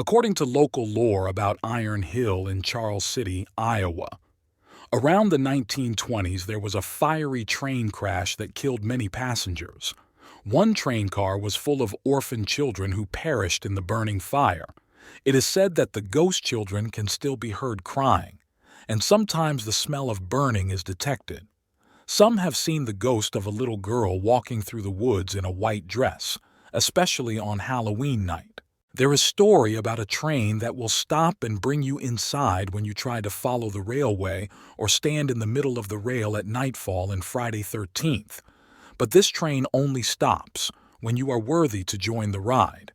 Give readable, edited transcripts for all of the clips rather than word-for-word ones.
According to local lore about Iron Hill in Charles City, Iowa, around the 1920s there was a fiery train crash that killed many passengers. One train car was full of orphan children who perished in the burning fire. It is said that the ghost children can still be heard crying, and sometimes the smell of burning is detected. Some have seen the ghost of a little girl walking through the woods in a white dress, especially on Halloween night. There is a story about a train that will stop and bring you inside when you try to follow the railway or stand in the middle of the rail at nightfall in Friday 13th. But this train only stops when you are worthy to join the ride.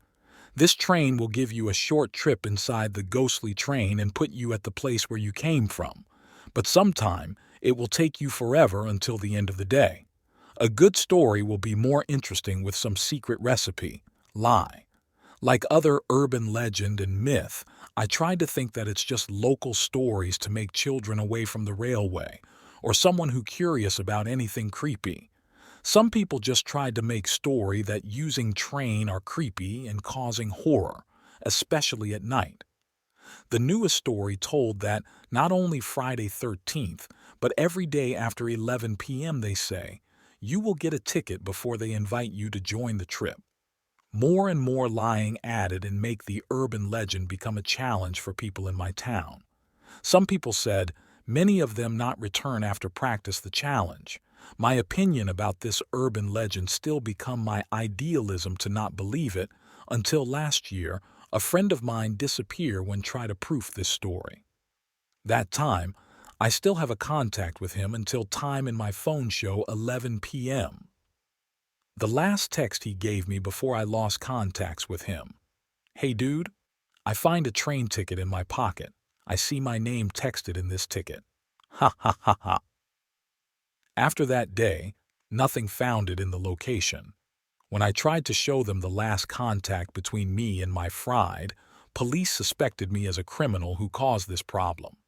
This train will give you a short trip inside the ghostly train and put you at the place where you came from. But sometime it will take you forever until the end of the day. A good story will be more interesting with some secret recipe, lie. Like other urban legend and myth, I tried to think that it's just local stories to make children away from the railway, or someone who curious about anything creepy. Some people just tried to make story that using train are creepy and causing horror, especially at night. The newest story told that not only Friday 13th, but every day after 11 p.m. they say, you will get a ticket before they invite you to join the trip. More and more lying added and make the urban legend become a challenge for people in my town. Some people said, many of them not return after practice the challenge. My opinion about this urban legend still become my idealism to not believe it until last year a friend of mine disappeared when try to proof this story. That time, I still have a contact with him until time in my phone show 11 p.m. The last text he gave me before I lost contacts with him. Hey dude, I find a train ticket in my pocket. I see my name texted in this ticket. Ha ha ha ha. After that day, nothing found it in the location. When I tried to show them the last contact between me and my friend, police suspected me as a criminal who caused this problem.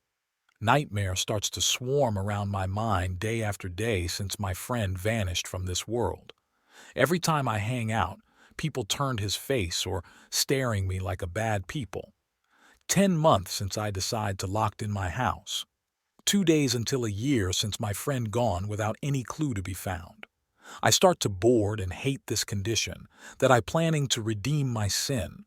Nightmare starts to swarm around my mind day after day since my friend vanished from this world. Every time I hang out, people turned his face or staring me like a bad people. 10 months since I decided to locked in my house. 2 days until a year since my friend gone without any clue to be found. I start to bored and hate this condition that I planning to redeem my sin.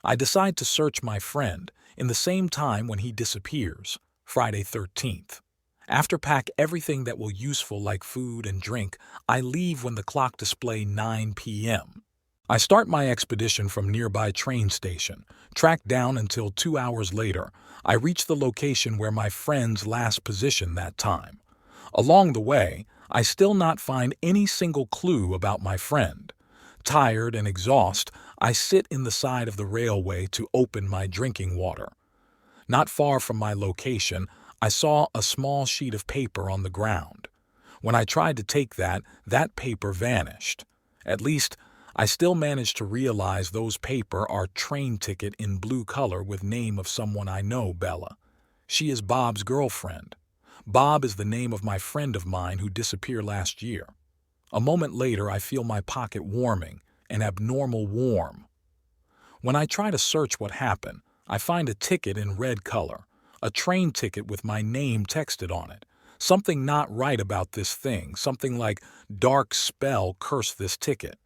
I decide to search my friend in the same time when he disappears, Friday 13th. After pack everything that will useful like food and drink, I leave when the clock display 9 p.m. I start my expedition from nearby train station, track down until 2 hours later. I reach the location where my friend's last position that time. Along the way, I still not find any single clue about my friend. Tired and exhausted, I sit in the side of the railway to open my drinking water. Not far from my location, I saw a small sheet of paper on the ground. When I tried to take that paper vanished. At least, I still managed to realize those paper are train ticket in blue color with name of someone I know, Bella. She is Bob's girlfriend. Bob is the name of my friend of mine who disappeared last year. A moment later, I feel my pocket warming, an abnormal warm. When I try to search what happened, I find a ticket in red color, a train ticket with my name texted on it. Something not right about this thing, something like dark spell curse this ticket.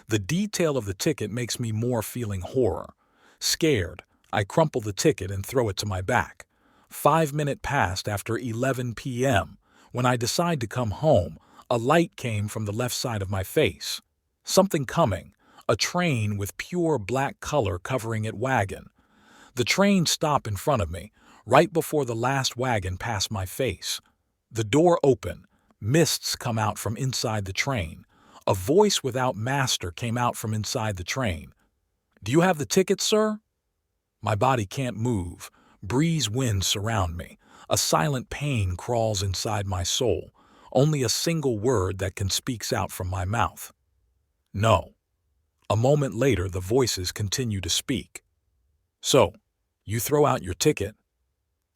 The detail of the ticket makes me more feeling horror. Scared, I crumple the ticket and throw it to my back. 5 minutes passed after 11 p.m. When I decide to come home, a light came from the left side of my face. Something coming, a train with pure black color covering it wagon. The train stopped in front of me, right before the last wagon passed my face. The door open, mists come out from inside the train. A voice without master came out from inside the train. Do you have the ticket, sir? My body can't move. Breeze winds surround me. A silent pain crawls inside my soul. Only a single word that can speaks out from my mouth. No. A moment later, the voices continue to speak. So, you throw out your ticket?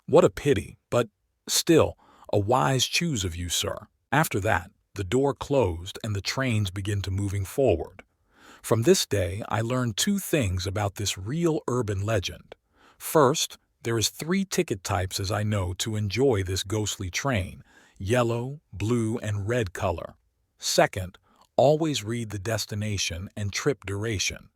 What a pity, but still, a wise choose of you, sir. After that, the door closed and the trains begin to moving forward. From this day, I learned two things about this real urban legend. First, there is three ticket types as I know to enjoy this ghostly train: yellow, blue, and red color. Second, always read the destination and trip duration.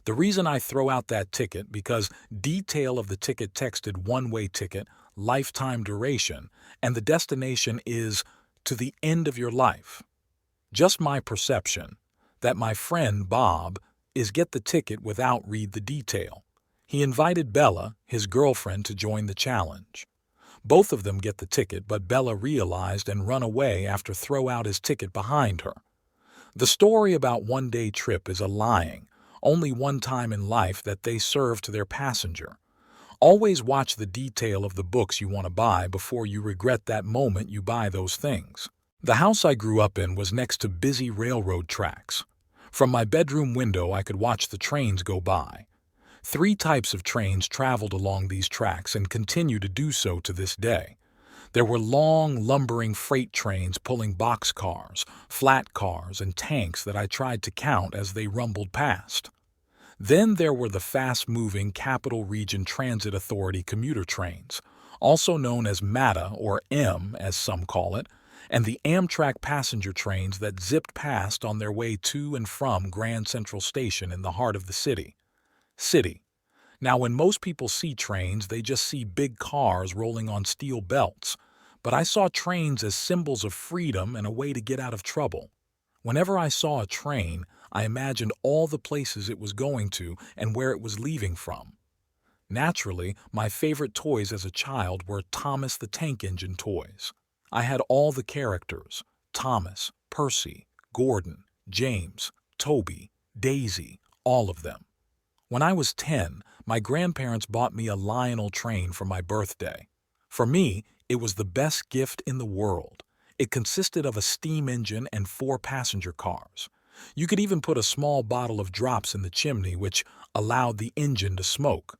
The reason I throw out that ticket because detail of the ticket texted one-way ticket, lifetime duration, and the destination is to the end of your life. Just my perception that my friend Bob is get the ticket without read the detail. He invited Bella, his girlfriend, to join the challenge. Both of them get the ticket, but Bella realized and run away after throw out his ticket behind her. The story about one-day trip is a lying, only one time in life that they serve to their passenger. Always watch the detail of the books you want to buy before you regret that moment you buy those things. The house I grew up in was next to busy railroad tracks. From my bedroom window I could watch the trains go by. Three types of trains traveled along these tracks and continue to do so to this day. There were long, lumbering freight trains pulling boxcars, flat cars, and tanks that I tried to count as they rumbled past. Then there were the fast-moving Capital Region Transit Authority commuter trains, also known as MATA or M as some call it, and the Amtrak passenger trains that zipped past on their way to and from Grand Central Station in the heart of the city. Now, when most people see trains, they just see big cars rolling on steel belts. But I saw trains as symbols of freedom and a way to get out of trouble. Whenever I saw a train, I imagined all the places it was going to and where it was leaving from. Naturally, my favorite toys as a child were Thomas the Tank Engine toys. I had all the characters: Thomas, Percy, Gordon, James, Toby, Daisy, all of them. When I was 10, my grandparents bought me a Lionel train for my birthday. For me, it was the best gift in the world. It consisted of a steam engine and 4 passenger cars. You could even put a small bottle of drops in the chimney, which allowed the engine to smoke.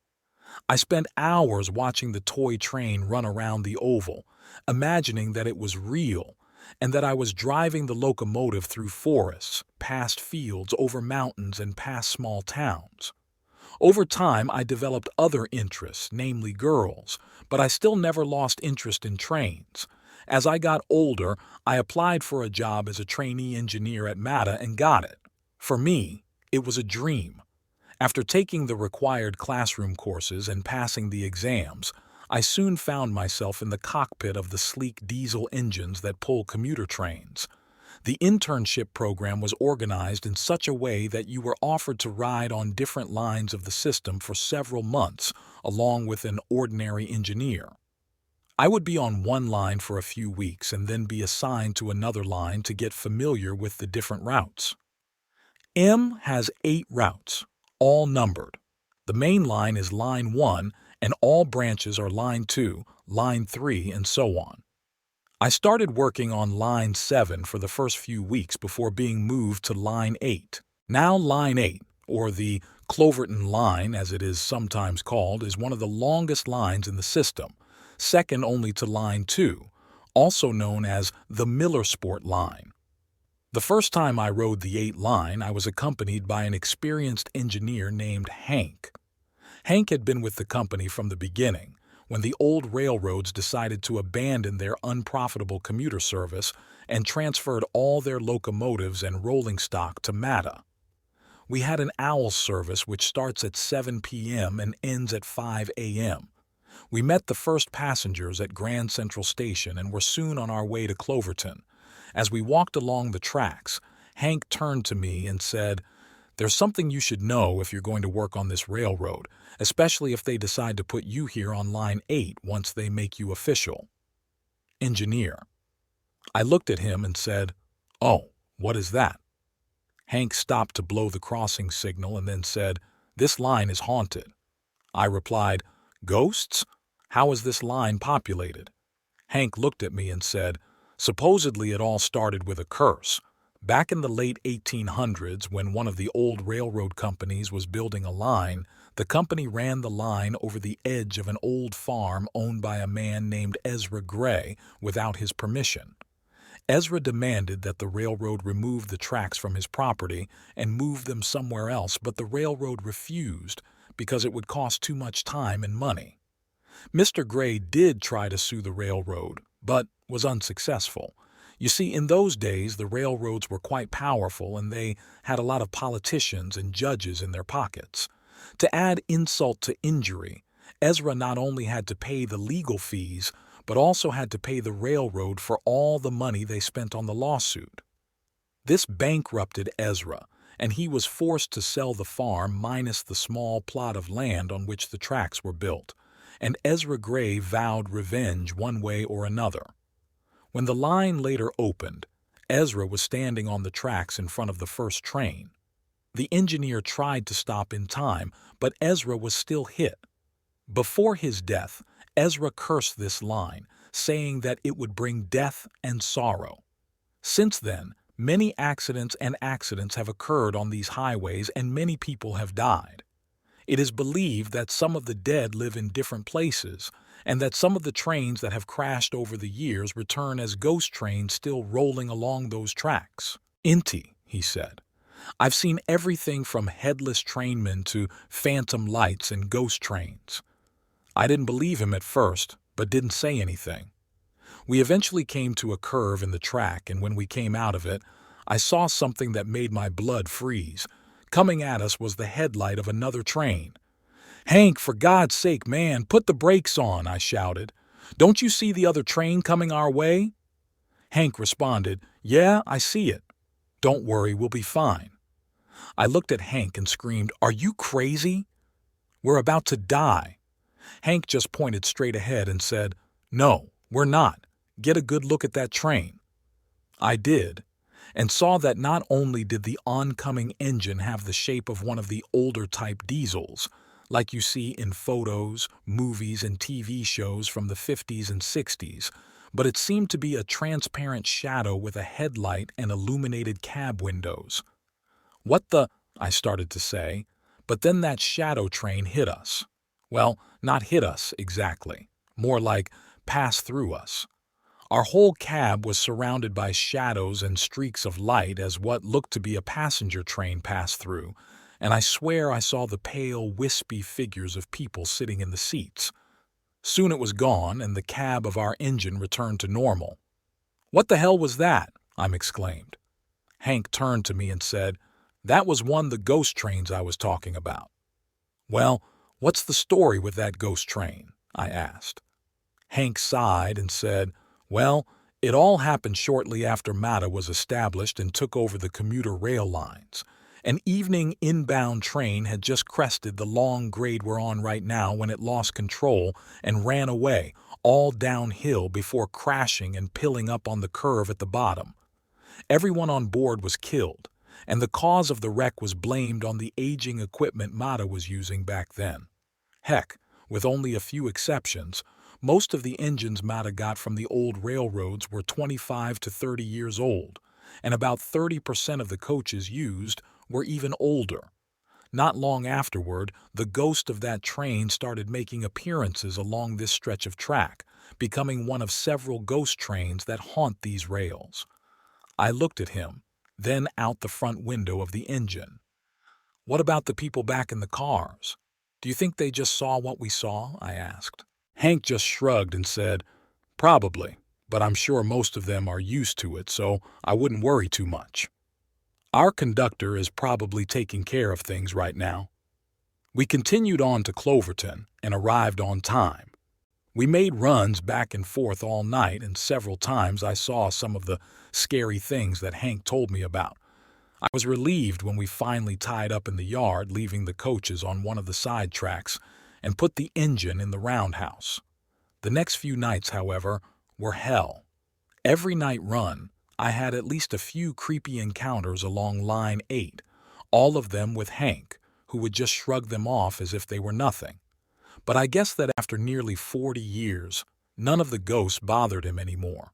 I spent hours watching the toy train run around the oval, imagining that it was real, and that I was driving the locomotive through forests, past fields, over mountains, and past small towns. Over time, I developed other interests, namely girls, but I still never lost interest in trains. As I got older, I applied for a job as a trainee engineer at MATA and got it. For me, it was a dream. After taking the required classroom courses and passing the exams, I soon found myself in the cockpit of the sleek diesel engines that pull commuter trains. The internship program was organized in such a way that you were offered to ride on different lines of the system for several months, along with an ordinary engineer. I would be on one line for a few weeks and then be assigned to another line to get familiar with the different routes. M has 8 routes, all numbered. The main line is Line 1, and all branches are Line 2, Line 3, and so on. I started working on Line 7 for the first few weeks before being moved to Line 8. Now Line 8, or the Cloverton Line as it is sometimes called, is one of the longest lines in the system, second only to Line 2, also known as the Millersport Line. The first time I rode the 8 line, I was accompanied by an experienced engineer named Hank. Hank had been with the company from the beginning, when the old railroads decided to abandon their unprofitable commuter service and transferred all their locomotives and rolling stock to MATA. We had an owl service which starts at 7 p.m. and ends at 5 a.m. We met the first passengers at Grand Central Station and were soon on our way to Cloverton. As we walked along the tracks, Hank turned to me and said, "There's something you should know if you're going to work on this railroad, especially if they decide to put you here on Line 8 once they make you official." Engineer. I looked at him and said, "Oh, what is that?" Hank stopped to blow the crossing signal and then said, "This line is haunted." I replied, "Ghosts? How is this line populated?" Hank looked at me and said, "Supposedly it all started with a curse. Back in the late 1800s, when one of the old railroad companies was building a line, the company ran the line over the edge of an old farm owned by a man named Ezra Gray without his permission. Ezra demanded that the railroad remove the tracks from his property and move them somewhere else, but the railroad refused because it would cost too much time and money. Mr. Gray did try to sue the railroad, but was unsuccessful. You see, in those days, the railroads were quite powerful and they had a lot of politicians and judges in their pockets. To add insult to injury, Ezra not only had to pay the legal fees, but also had to pay the railroad for all the money they spent on the lawsuit. This bankrupted Ezra, and he was forced to sell the farm minus the small plot of land on which the tracks were built, and Ezra Gray vowed revenge one way or another. When the line later opened, Ezra was standing on the tracks in front of the first train. The engineer tried to stop in time, but Ezra was still hit. Before his death, Ezra cursed this line, saying that it would bring death and sorrow. Since then, many accidents have occurred on these highways and many people have died. It is believed that some of the dead live in different places, and that some of the trains that have crashed over the years return as ghost trains still rolling along those tracks. "Inti," he said. "I've seen everything from headless trainmen to phantom lights and ghost trains." I didn't believe him at first, but didn't say anything. We eventually came to a curve in the track, and when we came out of it, I saw something that made my blood freeze. Coming at us was the headlight of another train. "Hank, for God's sake, man, put the brakes on," I shouted. "Don't you see the other train coming our way?" Hank responded, "Yeah, I see it. Don't worry, we'll be fine." I looked at Hank and screamed, "Are you crazy? We're about to die." Hank just pointed straight ahead and said, "No, we're not. Get a good look at that train." I did, and saw that not only did the oncoming engine have the shape of one of the older type diesels, like you see in photos, movies, and TV shows from the 50s and 60s, but it seemed to be a transparent shadow with a headlight and illuminated cab windows. "What the—" I started to say, but then that shadow train hit us. Well, not hit us exactly, more like pass through us. Our whole cab was surrounded by shadows and streaks of light as what looked to be a passenger train passed through, and I swear I saw the pale, wispy figures of people sitting in the seats. Soon it was gone, and the cab of our engine returned to normal. "What the hell was that?" I exclaimed. Hank turned to me and said, "That was one of the ghost trains I was talking about." "Well, what's the story with that ghost train?" I asked. Hank sighed and said, "Well, it all happened shortly after MATA was established and took over the commuter rail lines. An evening inbound train had just crested the long grade we're on right now when it lost control and ran away, all downhill before crashing and pilling up on the curve at the bottom. Everyone on board was killed, and the cause of the wreck was blamed on the aging equipment MATA was using back then. Heck, with only a few exceptions, most of the engines MATA got from the old railroads were 25 to 30 years old, and about 30% of the coaches used were even older. Not long afterward, the ghost of that train started making appearances along this stretch of track, becoming one of several ghost trains that haunt these rails." I looked at him, then out the front window of the engine. "What about the people back in the cars? Do you think they just saw what we saw?" I asked. Hank just shrugged and said, "Probably, but I'm sure most of them are used to it, so I wouldn't worry too much. Our conductor is probably taking care of things right now." We continued on to Cloverton and arrived on time. We made runs back and forth all night, and several times I saw some of the scary things that Hank told me about. I was relieved when we finally tied up in the yard, leaving the coaches on one of the side tracks, and put the engine in the roundhouse. The next few nights, however, were hell. Every night run, I had at least a few creepy encounters along Line 8, all of them with Hank, who would just shrug them off as if they were nothing. But I guess that after nearly 40 years, none of the ghosts bothered him anymore.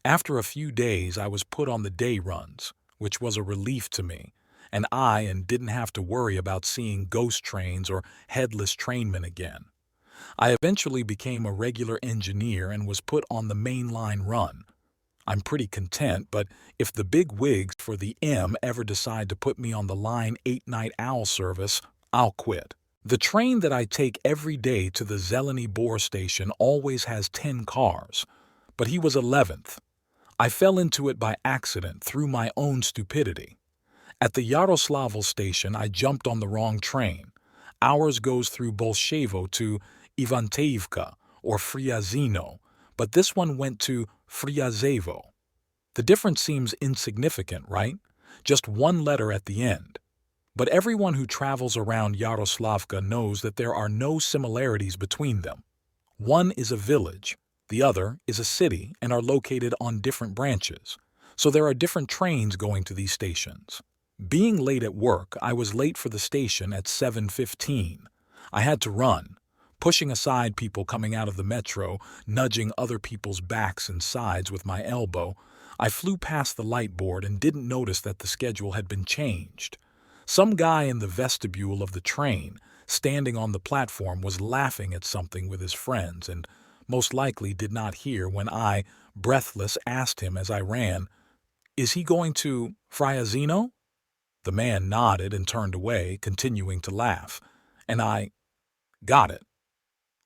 After a few days, I was put on the day runs, which was a relief to me, and didn't have to worry about seeing ghost trains or headless trainmen again. I eventually became a regular engineer and was put on the mainline run. I'm pretty content, but if the big wigs for the M ever decide to put me on the Line 8 night owl service, I'll quit. The train that I take every day to the Zeleny Bor station always has 10 cars, but he was 11th. I fell into it by accident through my own stupidity. At the Yaroslavl station, I jumped on the wrong train. Ours goes through Bolshevo to Ivanteivka or Friazino, but this one went to Friazevo. The difference seems insignificant, right? Just one letter at the end. But everyone who travels around Yaroslavka knows that there are no similarities between them. One is a village, the other is a city, and are located on different branches. So there are different trains going to these stations. Being late at work, I was late for the station at 7:15. I had to run, pushing aside people coming out of the metro, nudging other people's backs and sides with my elbow. I flew past the light board and didn't notice that the schedule had been changed. Some guy in the vestibule of the train, standing on the platform, was laughing at something with his friends and most likely did not hear when I, breathless, asked him as I ran, "Is he going to Friazino?" The man nodded and turned away, continuing to laugh, and I got it.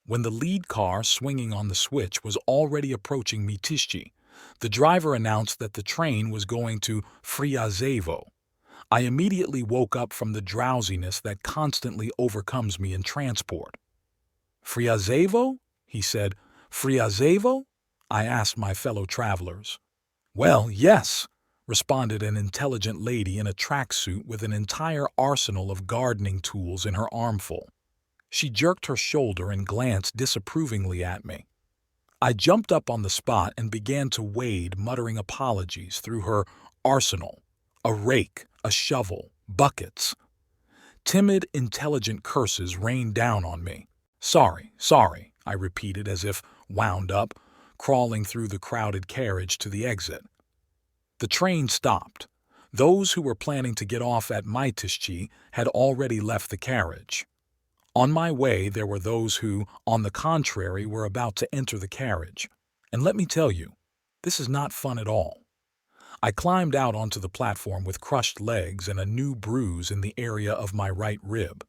When the lead car, swinging on the switch, was already approaching Mitishi, the driver announced that the train was going to Friazevo. I immediately woke up from the drowsiness that constantly overcomes me in transport. "Friazevo?" he said. "Friazevo?" I asked my fellow travelers. "Well, yes," responded an intelligent lady in a tracksuit with an entire arsenal of gardening tools in her armful. She jerked her shoulder and glanced disapprovingly at me. I jumped up on the spot and began to wade, muttering apologies through her arsenal. A rake, a shovel, buckets. Timid, intelligent curses rained down on me. "Sorry, sorry," I repeated as if wound up, crawling through the crowded carriage to the exit. The train stopped. Those who were planning to get off at Mitishi had already left the carriage. On my way, there were those who, on the contrary, were about to enter the carriage. And let me tell you, this is not fun at all. I climbed out onto the platform with crushed legs and a new bruise in the area of my right rib,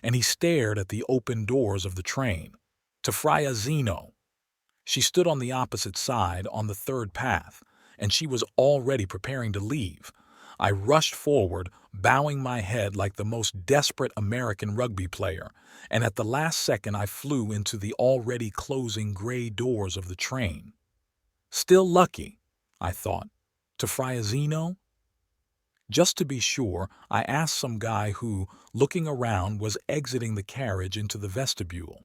and he stared at the open doors of the train. "To Friazino." She stood on the opposite side, on the third path, and she was already preparing to leave. I rushed forward, bowing my head like the most desperate American rugby player, and at the last second I flew into the already closing gray doors of the train. Still lucky, I thought. To Friazino? Just to be sure, I asked some guy who, looking around, was exiting the carriage into the vestibule.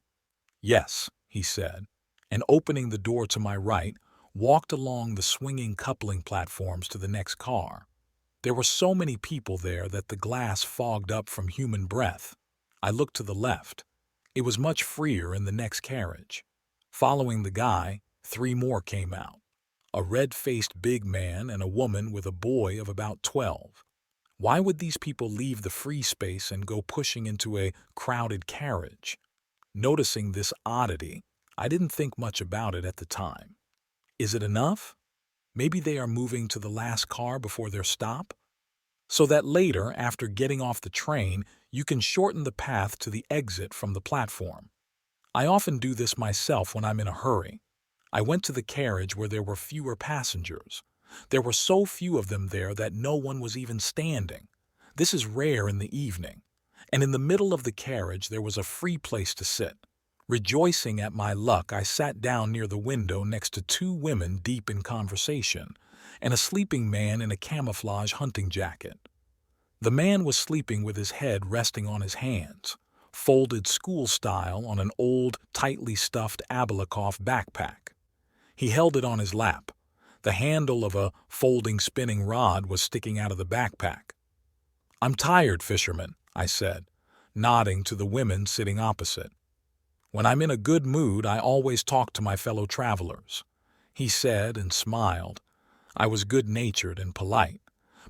"Yes," he said, and opening the door to my right, walked along the swinging coupling platforms to the next car. There were so many people there that the glass fogged up from human breath. I looked to the left. It was much freer in the next carriage. Following the guy, 3 more came out. A red-faced big man and a woman with a boy of about 12. Why would these people leave the free space and go pushing into a crowded carriage? Noticing this oddity, I didn't think much about it at the time. Is it enough? Maybe they are moving to the last car before their stop? So that later, after getting off the train, you can shorten the path to the exit from the platform. I often do this myself when I'm in a hurry. I went to the carriage where there were fewer passengers. There were so few of them there that no one was even standing. This is rare in the evening. And in the middle of the carriage there was a free place to sit. Rejoicing at my luck, I sat down near the window next to 2 women deep in conversation, and a sleeping man in a camouflage hunting jacket. The man was sleeping with his head resting on his hands, folded school-style on an old, tightly stuffed Abalakov backpack. He held it on his lap. The handle of a folding spinning rod was sticking out of the backpack. "I'm tired, fisherman," I said, nodding to the women sitting opposite. "When I'm in a good mood, I always talk to my fellow travelers," he said and smiled. I was good-natured and polite,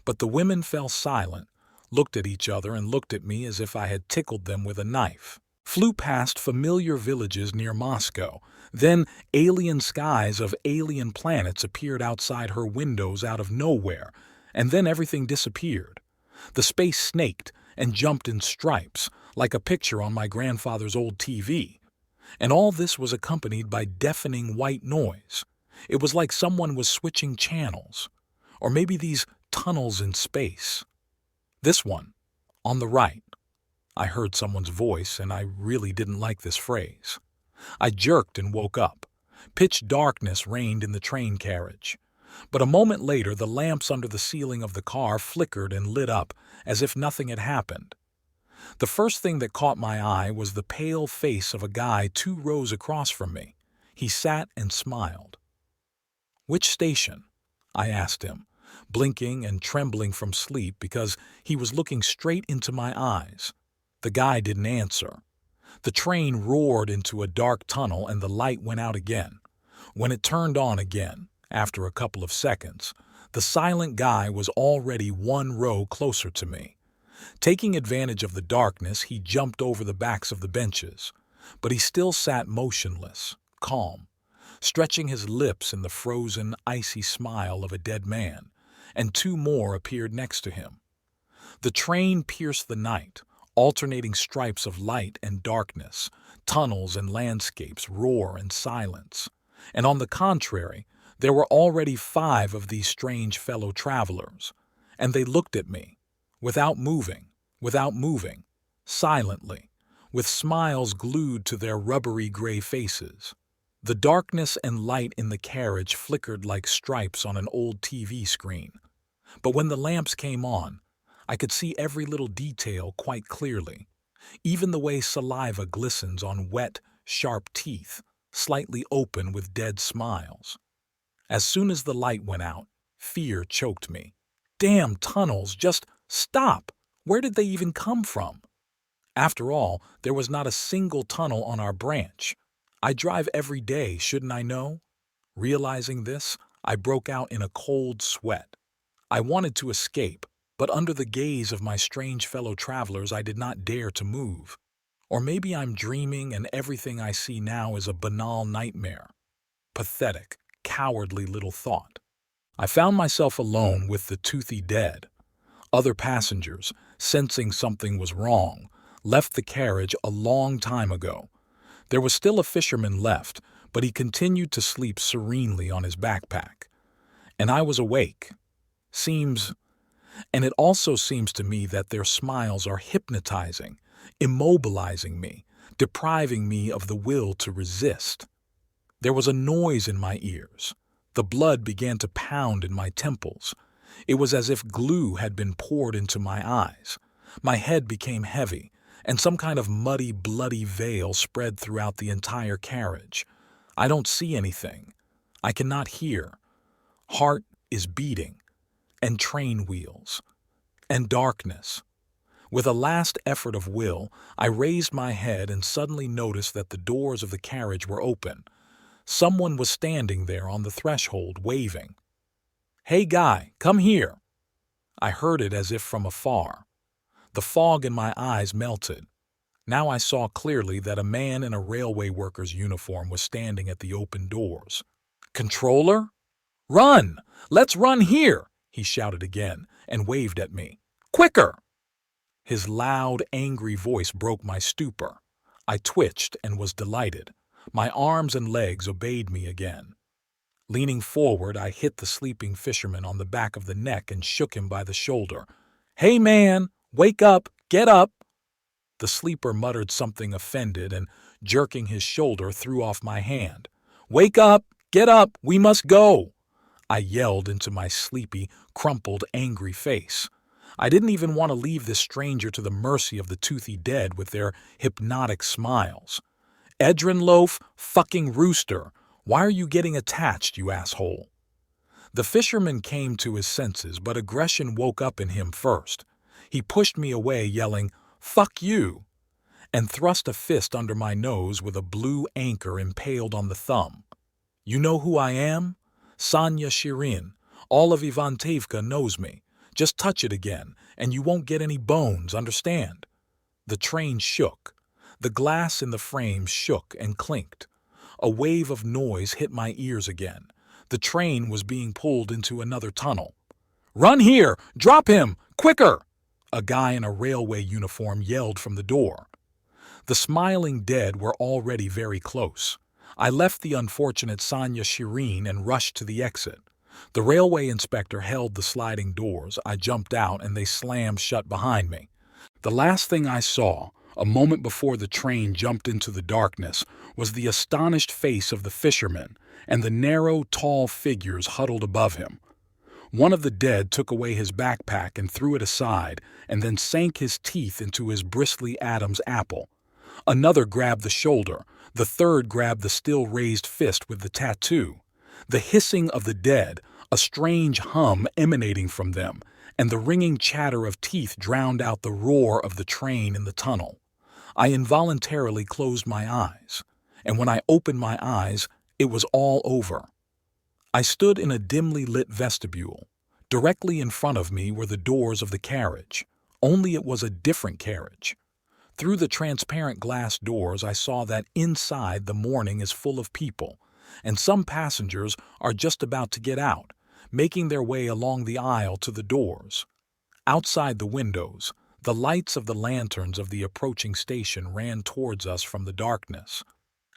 but the women fell silent, looked at each other and looked at me as if I had tickled them with a knife. Flew past familiar villages near Moscow. Then alien skies of alien planets appeared outside her windows out of nowhere, and then everything disappeared. The space snaked and jumped in stripes, like a picture on my grandfather's old TV. And all this was accompanied by deafening white noise. It was like someone was switching channels. Or maybe these tunnels in space. This one, on the right. I heard someone's voice, and I really didn't like this phrase. I jerked and woke up. Pitch darkness reigned in the train carriage. But a moment later, the lamps under the ceiling of the car flickered and lit up, as if nothing had happened. The first thing that caught my eye was the pale face of a guy 2 rows across from me. He sat and smiled. "Which station?" I asked him, blinking and trembling from sleep because he was looking straight into my eyes. The guy didn't answer. The train roared into a dark tunnel and the light went out again. When it turned on again, after a couple of seconds, the silent guy was already 1 row closer to me. Taking advantage of the darkness, he jumped over the backs of the benches, but he still sat motionless, calm, stretching his lips in the frozen, icy smile of a dead man, and 2 more appeared next to him. The train pierced the night, alternating stripes of light and darkness, tunnels and landscapes, roar and silence. And on the contrary, there were already 5 of these strange fellow travelers, and they looked at me, without moving, silently, with smiles glued to their rubbery gray faces. The darkness and light in the carriage flickered like stripes on an old TV screen. But when the lamps came on, I could see every little detail quite clearly, even the way saliva glistens on wet, sharp teeth, slightly open with dead smiles. As soon as the light went out, fear choked me. Damn tunnels, just stop! Where did they even come from? After all, there was not a single tunnel on our branch. I drive every day, shouldn't I know? Realizing this, I broke out in a cold sweat. I wanted to escape, but under the gaze of my strange fellow travelers I did not dare to move. Or maybe I'm dreaming and everything I see now is a banal nightmare. Pathetic, cowardly little thought. I found myself alone with the toothy dead. Other passengers, sensing something was wrong, left the carriage a long time ago. There was still a fisherman left, but he continued to sleep serenely on his backpack. And I was awake. And it also seems to me that their smiles are hypnotizing, immobilizing me, depriving me of the will to resist. There was a noise in my ears. The blood began to pound in my temples. It was as if glue had been poured into my eyes. My head became heavy, and some kind of muddy, bloody veil spread throughout the entire carriage. I don't see anything. I cannot hear. Heart is beating, and train wheels, and darkness. With a last effort of will, I raised my head and suddenly noticed that the doors of the carriage were open. Someone was standing there on the threshold, waving. "Hey guy, come here." I heard it as if from afar. The fog in my eyes melted. Now I saw clearly that a man in a railway worker's uniform was standing at the open doors. "Controller? Run! Let's run here!" he shouted again and waved at me. "Quicker!" His loud, angry voice broke my stupor. I twitched and was delighted. My arms and legs obeyed me again. Leaning forward, I hit the sleeping fisherman on the back of the neck and shook him by the shoulder. "Hey man, wake up, get up!" The sleeper muttered something offended and, jerking his shoulder, threw off my hand. "Wake up, get up, we must go!" I yelled into my sleepy, crumpled, angry face. I didn't even want to leave this stranger to the mercy of the toothy dead with their hypnotic smiles. "Edrinloaf, fucking rooster, why are you getting attached, you asshole?" The fisherman came to his senses, but aggression woke up in him first. He pushed me away, yelling, "Fuck you!" and thrust a fist under my nose with a blue anchor impaled on the thumb. "You know who I am? Sonya Shirin. All of Ivantevka knows me. Just touch it again, and you won't get any bones, understand?" The train shook. The glass in the frame shook and clinked. A wave of noise hit my ears again. The train was being pulled into another tunnel. "Run here! Drop him! Quicker!" a guy in a railway uniform yelled from the door. The smiling dead were already very close. I left the unfortunate Sonia Shireen and rushed to the exit. The railway inspector held the sliding doors. I jumped out and they slammed shut behind me. The last thing I saw, a moment before the train jumped into the darkness, was the astonished face of the fisherman and the narrow, tall figures huddled above him. One of the dead took away his backpack and threw it aside, and then sank his teeth into his bristly Adam's apple. Another grabbed the shoulder. The third grabbed the still raised fist with the tattoo. The hissing of the dead, a strange hum emanating from them, and the ringing chatter of teeth drowned out the roar of the train in the tunnel. I involuntarily closed my eyes, and when I opened my eyes, it was all over. I stood in a dimly lit vestibule. Directly in front of me were the doors of the carriage, only it was a different carriage. Through the transparent glass doors I saw that inside the morning is full of people, and some passengers are just about to get out, making their way along the aisle to the doors. Outside the windows, the lights of the lanterns of the approaching station ran towards us from the darkness.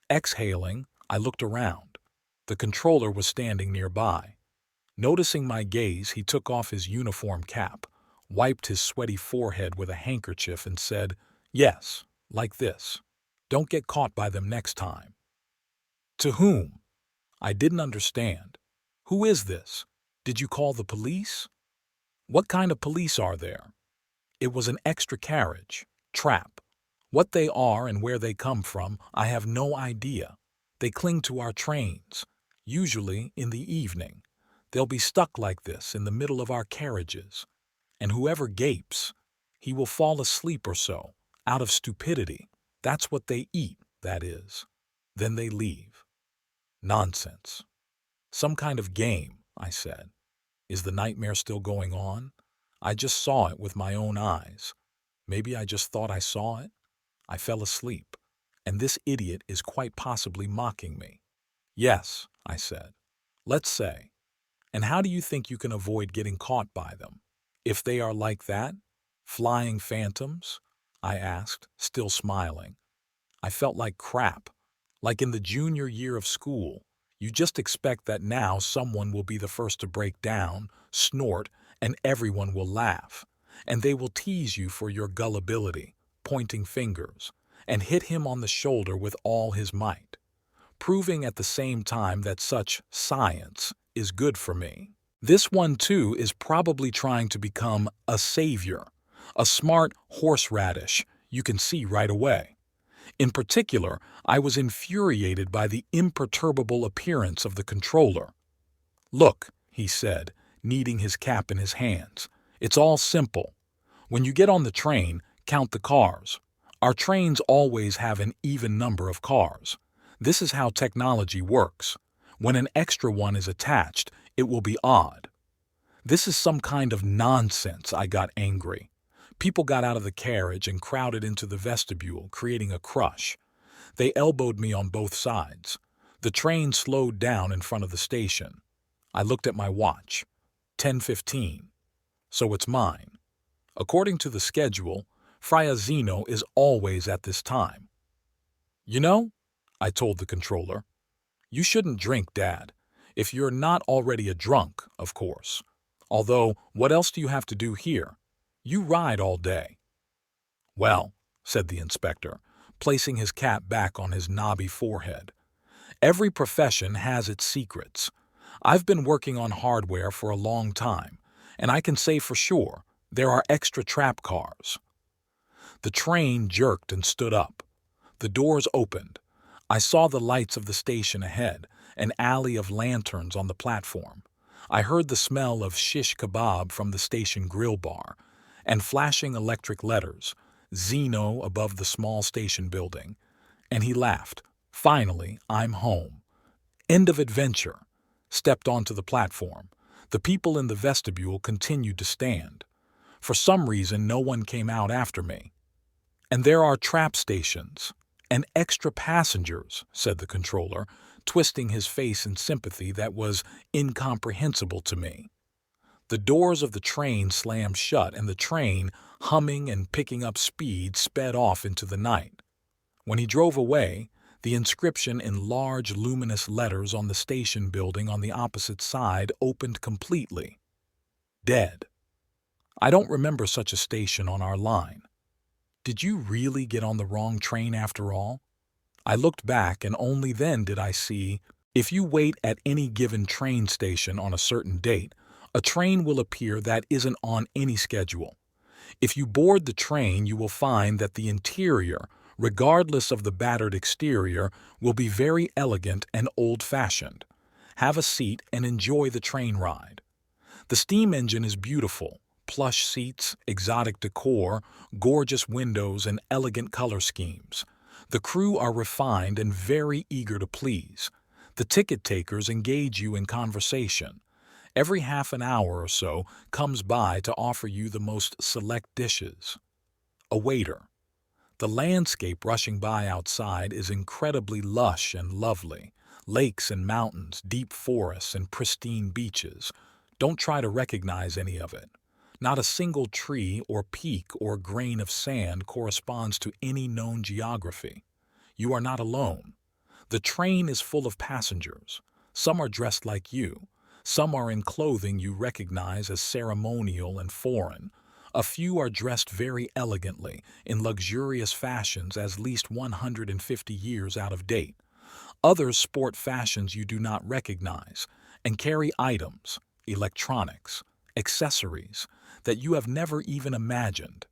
Exhaling, I looked around. The controller was standing nearby. Noticing my gaze, he took off his uniform cap, wiped his sweaty forehead with a handkerchief and said, "Yes, like this. Don't get caught by them next time." To whom? I didn't understand. Who is this? Did you call the police? What kind of police are there? It was an extra carriage, trap. What they are and where they come from, I have no idea. They cling to our trains, usually in the evening. They'll be stuck like this in the middle of our carriages. And whoever gapes, he will fall asleep or so, out of stupidity. That's what they eat, that is. Then they leave. Nonsense. Some kind of game, I said. Is the nightmare still going on? I just saw it with my own eyes. Maybe I just thought I saw it. I fell asleep, and this idiot is quite possibly mocking me. Yes, I said. Let's say. And how do you think you can avoid getting caught by them? If they are like that? Flying phantoms? I asked, still smiling. I felt like crap. Like in the junior year of school. You just expect that now someone will be the first to break down, snort, and everyone will laugh. And they will tease you for your gullibility, pointing fingers, and hit him on the shoulder with all his might, proving at the same time that such science is good for me. This one, too, is probably trying to become a savior, a smart horseradish you can see right away. In particular, I was infuriated by the imperturbable appearance of the controller. "Look," he said, kneading his cap in his hands, "it's all simple. When you get on the train, count the cars. Our trains always have an even number of cars. This is how technology works. When an extra one is attached, it will be odd." This is some kind of nonsense, I got angry. People got out of the carriage and crowded into the vestibule, creating a crush. They elbowed me on both sides. The train slowed down in front of the station. I looked at my watch. 10:15. So it's mine. According to the schedule, Friazino is always at this time. "You know," I told the controller, "you shouldn't drink, Dad. If you're not already a drunk, of course. Although, what else do you have to do here? You ride all day." "Well," said the inspector, placing his cap back on his knobby forehead, "every profession has its secrets. I've been working on hardware for a long time, and I can say for sure there are extra trap cars." The train jerked and stood up. The doors opened. I saw the lights of the station ahead, an alley of lanterns on the platform. I heard the smell of shish kebab from the station grill bar, and flashing electric letters, Zeno above the small station building. And he laughed. "Finally, I'm home. End of adventure." Stepped onto the platform. The people in the vestibule continued to stand. For some reason, no one came out after me. And there are trap stations. And extra passengers, said the controller, twisting his face in sympathy that was incomprehensible to me. The doors of the train slammed shut, and the train, humming and picking up speed, sped off into the night. When he drove away, the inscription in large luminous letters on the station building on the opposite side opened completely. Dead. I don't remember such a station on our line. Did you really get on the wrong train after all? I looked back, and only then did I see, if you wait at any given train station on a certain date, a train will appear that isn't on any schedule. If you board the train, you will find that the interior, regardless of the battered exterior, will be very elegant and old-fashioned. Have a seat and enjoy the train ride. The steam engine is beautiful. Plush seats, exotic decor, gorgeous windows, and elegant color schemes. The crew are refined and very eager to please. The ticket takers engage you in conversation. Every half an hour or so comes by to offer you the most select dishes. A waiter. The landscape rushing by outside is incredibly lush and lovely. Lakes and mountains, deep forests, and pristine beaches. Don't try to recognize any of it. Not a single tree or peak or grain of sand corresponds to any known geography. You are not alone. The train is full of passengers. Some are dressed like you. Some are in clothing you recognize as ceremonial and foreign. A few are dressed very elegantly, in luxurious fashions as least 150 years out of date. Others sport fashions you do not recognize and carry items, electronics, accessories that you have never even imagined.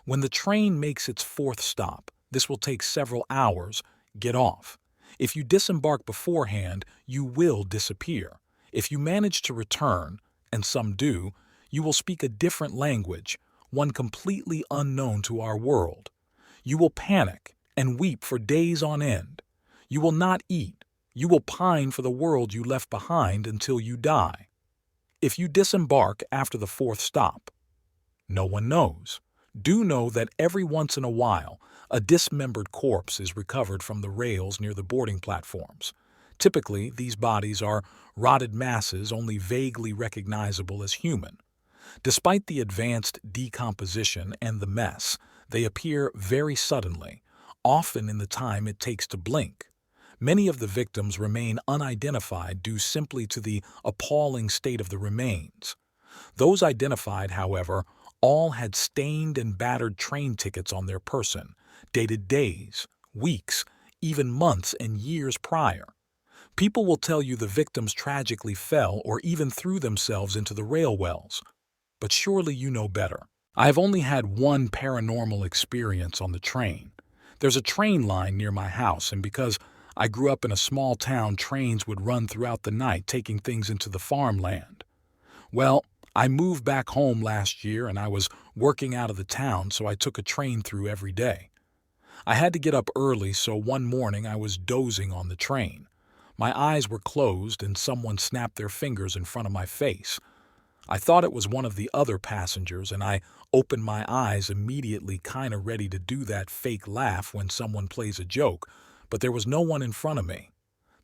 When the train makes its fourth stop, this will take several hours, get off. If you disembark beforehand, you will disappear. If you manage to return, and some do, you will speak a different language, one completely unknown to our world. You will panic and weep for days on end. You will not eat. You will pine for the world you left behind until you die. If you disembark after the fourth stop, no one knows. Do know that every once in a while, a dismembered corpse is recovered from the rails near the boarding platforms. Typically, these bodies are rotted masses only vaguely recognizable as human. Despite the advanced decomposition and the mess, they appear very suddenly, often in the time it takes to blink. Many of the victims remain unidentified due simply to the appalling state of the remains. Those identified, however, all had stained and battered train tickets on their person, dated days, weeks, even months and years prior. People will tell you the victims tragically fell or even threw themselves into the rail wells. But surely you know better. I have only had one paranormal experience on the train. There's a train line near my house, and because I grew up in a small town, trains would run throughout the night, taking things into the farmland. Well, I moved back home last year, and I was working out of the town, so I took a train through every day. I had to get up early, so one morning I was dozing on the train. My eyes were closed, and someone snapped their fingers in front of my face. I thought it was one of the other passengers, and I opened my eyes immediately, kinda ready to do that fake laugh when someone plays a joke, but there was no one in front of me.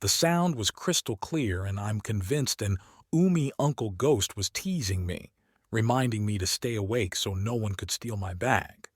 The sound was crystal clear, and I'm convinced an Umi Uncle Ghost was teasing me, reminding me to stay awake so no one could steal my bag.